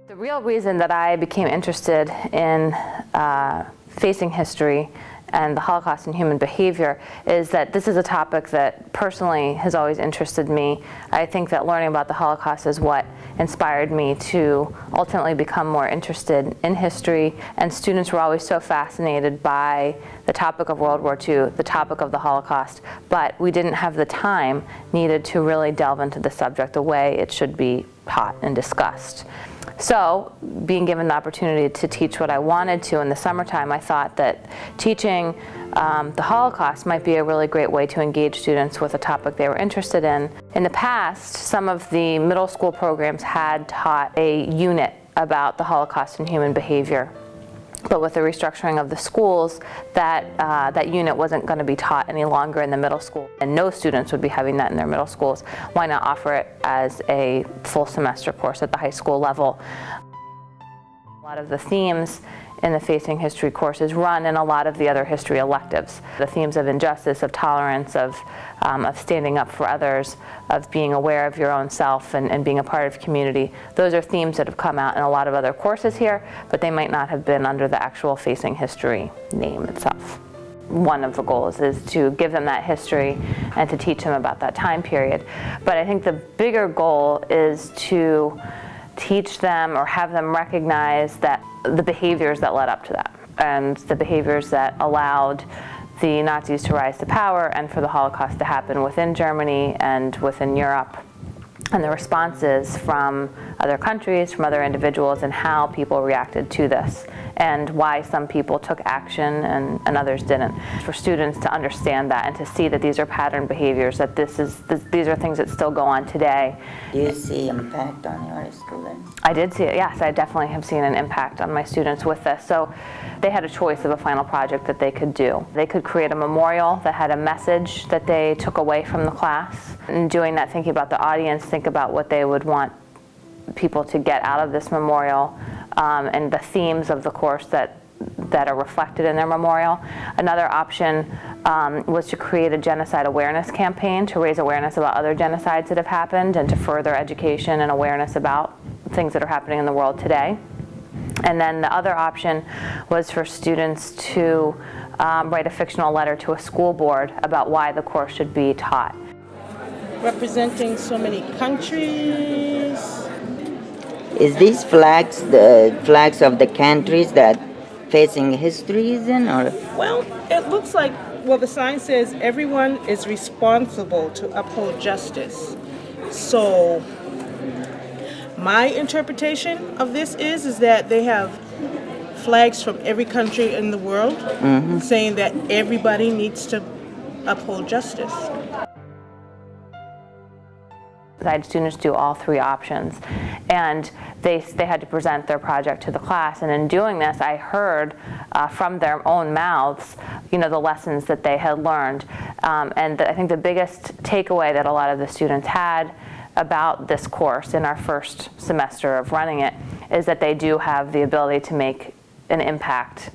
The real reason that I became interested in facing history and the Holocaust and human behavior is that this is a topic that personally has always interested me. I think that learning about the Holocaust is what inspired me to ultimately become more interested in history, and students were always so fascinated by the topic of World War II, the topic of the Holocaust, but we didn't have the time needed to really delve into the subject the way it should be taught and discussed. So, being given the opportunity to teach what I wanted to in the summertime, I thought that teaching the Holocaust might be a really great way to engage students with a topic they were interested in. In the past, some of the middle school programs had taught a unit about the Holocaust and human behavior. But with the restructuring of the schools, that unit wasn't going to be taught any longer in the middle school, and no students would be having that in their middle schools. Why not offer it as a full semester course at the high school level? A lot of the themes in the Facing History courses run in a lot of the other history electives. The themes of injustice, of tolerance, of standing up for others, of being aware of your own self and being a part of community. Those are themes that have come out in a lot of other courses here, but they might not have been under the actual Facing History name itself. One of the goals is to give them that history and to teach them about that time period. But I think the bigger goal is to teach them or have them recognize that the behaviors that led up to that and the behaviors that allowed the Nazis to rise to power and for the Holocaust to happen within Germany and within Europe, and the responses from other countries, from other individuals, and how people reacted to this, and why some people took action and others didn't. For students to understand that and to see that these are pattern behaviors, that these are things that still go on today. Do you see impact on your students? I did see it, yes. I definitely have seen an impact on my students with this. So they had a choice of a final project that they could do. They could create a memorial that had a message that they took away from the class. And doing that, thinking about the audience, think about what they would want people to get out of this memorial, and the themes of the course that are reflected in their memorial. Another option was to create a genocide awareness campaign to raise awareness about other genocides that have happened and to further education and awareness about things that are happening in the world today. And then the other option was for students to write a fictional letter to a school board about why the course should be taught. Representing so many countries. Is these flags the flags of the countries that Facing History is in, or? Well, it looks like, well, the sign says everyone is responsible to uphold justice. So my interpretation of this is that they have flags from every country in the world, saying that everybody needs to uphold justice. I had students do all three options, and they had to present their project to the class, and in doing this I heard from their own mouths, the lessons that they had learned, and I think the biggest takeaway that a lot of the students had about this course in our first semester of running it is that they do have the ability to make an impact.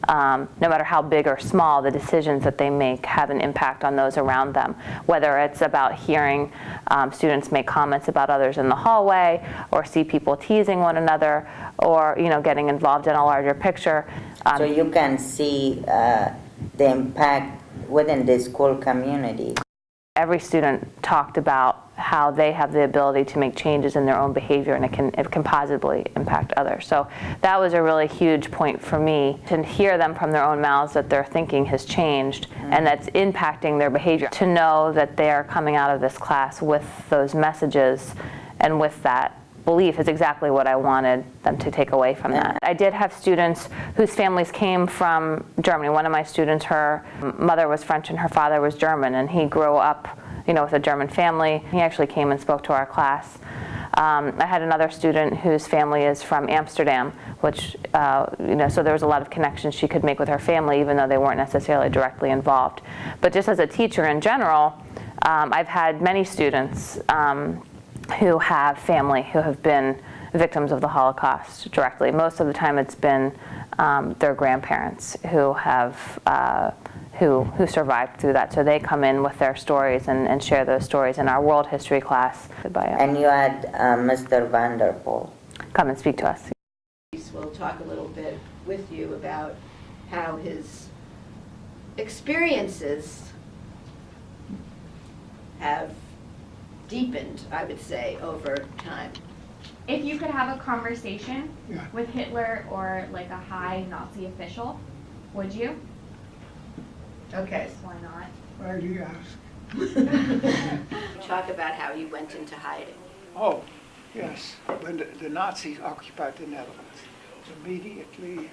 No matter how big or small, the decisions that they make have an impact on those around them. Whether it's about hearing students make comments about others in the hallway, or see people teasing one another, or getting involved in a larger picture. So you can see the impact within the school community. Every student talked about how they have the ability to make changes in their own behavior, and it can positively impact others. So that was a really huge point for me, to hear them from their own mouths that their thinking has changed and that's impacting their behavior. To know that they are coming out of this class with those messages and with that belief is exactly what I wanted them to take away from that. I did have students whose families came from Germany. One of my students, her mother was French and her father was German, and he grew up with a German family. He actually came and spoke to our class. I had another student whose family is from Amsterdam, which, so there was a lot of connections she could make with her family, even though they weren't necessarily directly involved. But just as a teacher in general, I've had many students who have family who have been victims of the Holocaust directly. Most of the time it's been their grandparents who have who survived through that. So they come in with their stories and share those stories in our world history class. And you had Mr. Vanderpool. come and speak to us. We'll talk a little bit with you about how his experiences have deepened, I would say, over time. If you could have a conversation with Hitler or like a high Nazi official, would you? Okay. Why not? Why do you ask? Talk about how you went into hiding. Oh, yes. When the Nazis occupied the Netherlands, immediately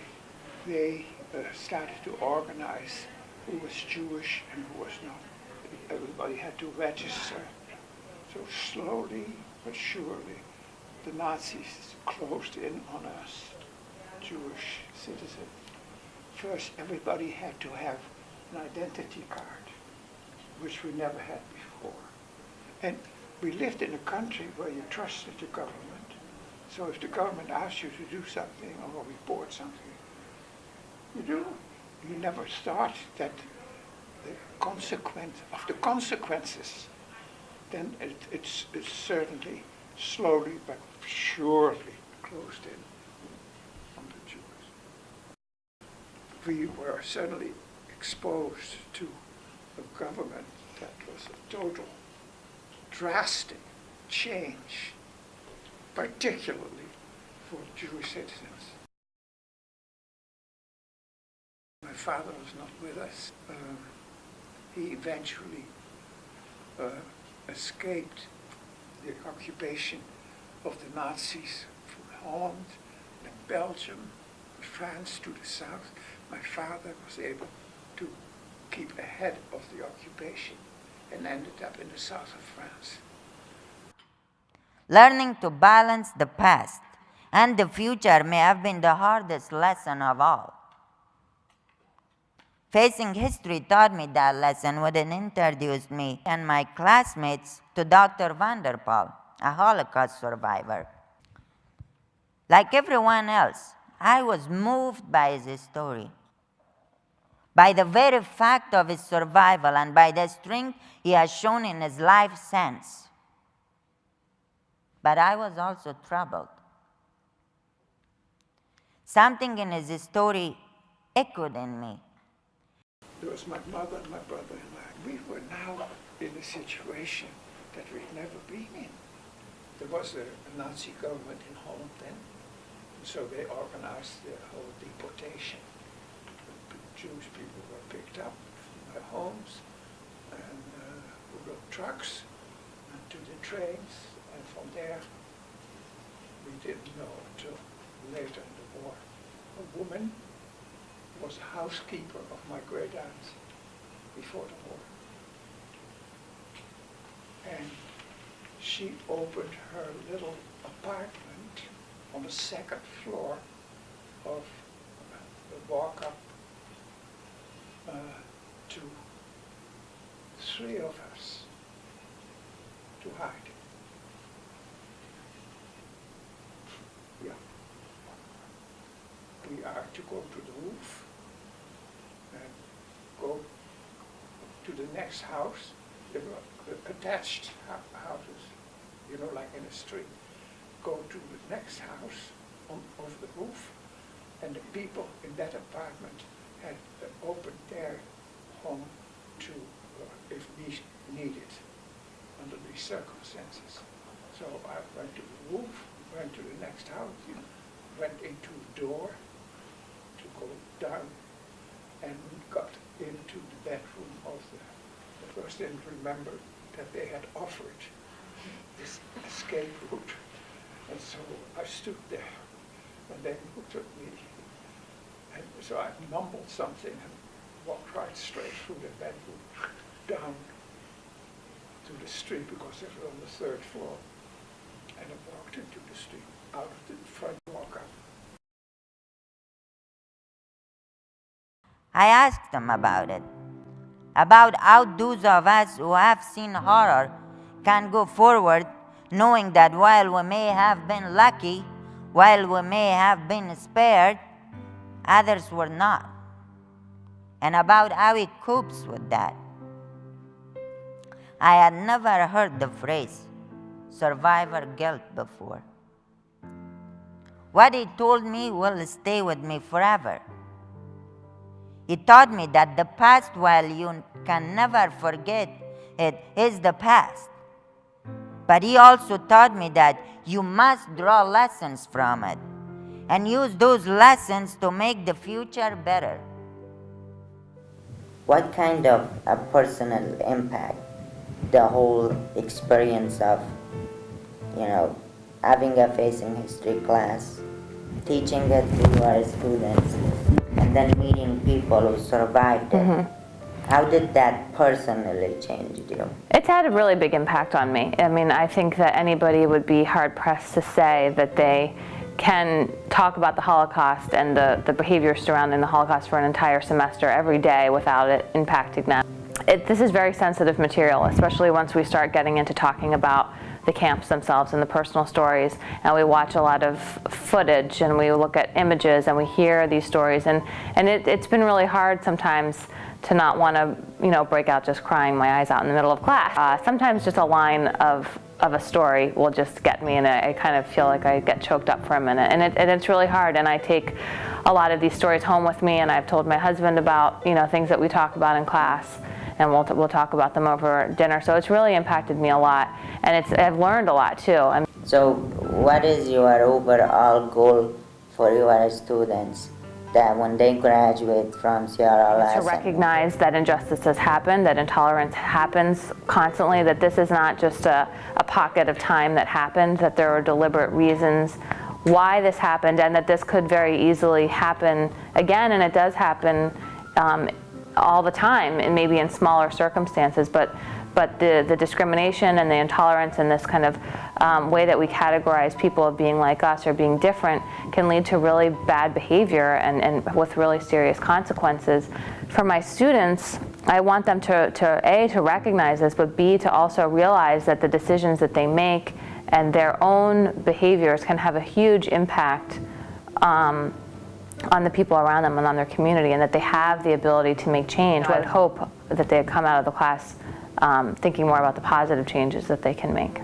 they started to organize who was Jewish and who was not. Everybody had to register. So slowly but surely, the Nazis closed in on us, Jewish citizens. First, everybody had to have an identity card, which we never had before. And we lived in a country where you trusted the government. So if the government asked you to do something or report something, you do. You never thought that the consequences, then it's certainly slowly but surely closed in on the Jews. We were suddenly exposed to a government that was a total drastic change, particularly for Jewish citizens. My father was not with us. He eventually escaped the occupation of the Nazis from Holland, then Belgium, France to the south. My father was able to keep ahead of the occupation and ended up in the south of France. Learning to balance the past and the future may have been the hardest lesson of all. Facing history taught me that lesson when it introduced me and my classmates to Dr. van der Pol, a Holocaust survivor. Like everyone else, I was moved by his story, by the very fact of his survival and by the strength he has shown in his life since. But I was also troubled. Something in his story echoed in me. There was my mother and my brother and I. We were now in a situation that we'd never been in. There was a Nazi government in Holland then, and so they organized the whole deportation. The Jewish people were picked up from their homes and we got trucks and to the trains, and from there we didn't know until later in the war. A woman was a housekeeper of my great aunt before the war. And she opened her little apartment on the second floor of the walk up to three of us to hide. Yeah. We are to go to the roof and go to the next house. There were attached houses, you know, like in a street. Go to the next house over the roof, and the people in that apartment had opened their home to, if needed, under these circumstances. So I went to the roof, went to the next house, went into the door to go down, and got into the bedroom of the first. Didn't remember that they had offered this escape route, and so I stood there, and they looked at me, and so I mumbled something and walked right straight through the bedroom down to the street, because it was on the third floor, and I walked into the street out of the front walk up. I asked them about it, about how those of us who have seen horror can go forward knowing that while we may have been lucky, while we may have been spared, others were not, and about how he copes with that. I had never heard the phrase survivor guilt before. What he told me will stay with me forever. He taught me that the past, while you can never forget it, is the past. But he also taught me that you must draw lessons from it and use those lessons to make the future better. What kind of a personal impact the whole experience of, having a facing history class, teaching it to your students, and then meeting people who survived it. How did that personally change you? It's had a really big impact on me. I mean, I think that anybody would be hard-pressed to say that they can talk about the Holocaust and the behavior surrounding the Holocaust for an entire semester every day without it impacting them. This is very sensitive material, especially once we start getting into talking about the camps themselves and the personal stories, and we watch a lot of footage and we look at images and we hear these stories, and it's been really hard sometimes to not want to break out just crying my eyes out in the middle of class. Sometimes just a line of a story will just get me, and I kind of feel like I get choked up for a minute, and it's really hard, and I take a lot of these stories home with me, and I've told my husband about things that we talk about in class, and we'll talk about them over dinner. So it's really impacted me a lot, and I've learned a lot too. So what is your overall goal for your students, that when they graduate from CRLS? To recognize that injustice has happened, that intolerance happens constantly, that this is not just a pocket of time that happened, that there are deliberate reasons why this happened, and that this could very easily happen again, and it does happen all the time, and maybe in smaller circumstances, but the discrimination and the intolerance and this kind of way that we categorize people of being like us or being different can lead to really bad behavior and with really serious consequences. For my students, I want them to A, to recognize this, but B, to also realize that the decisions that they make and their own behaviors can have a huge impact on the people around them and on their community, and that they have the ability to make change. I would hope that they come out of the class thinking more about the positive changes that they can make.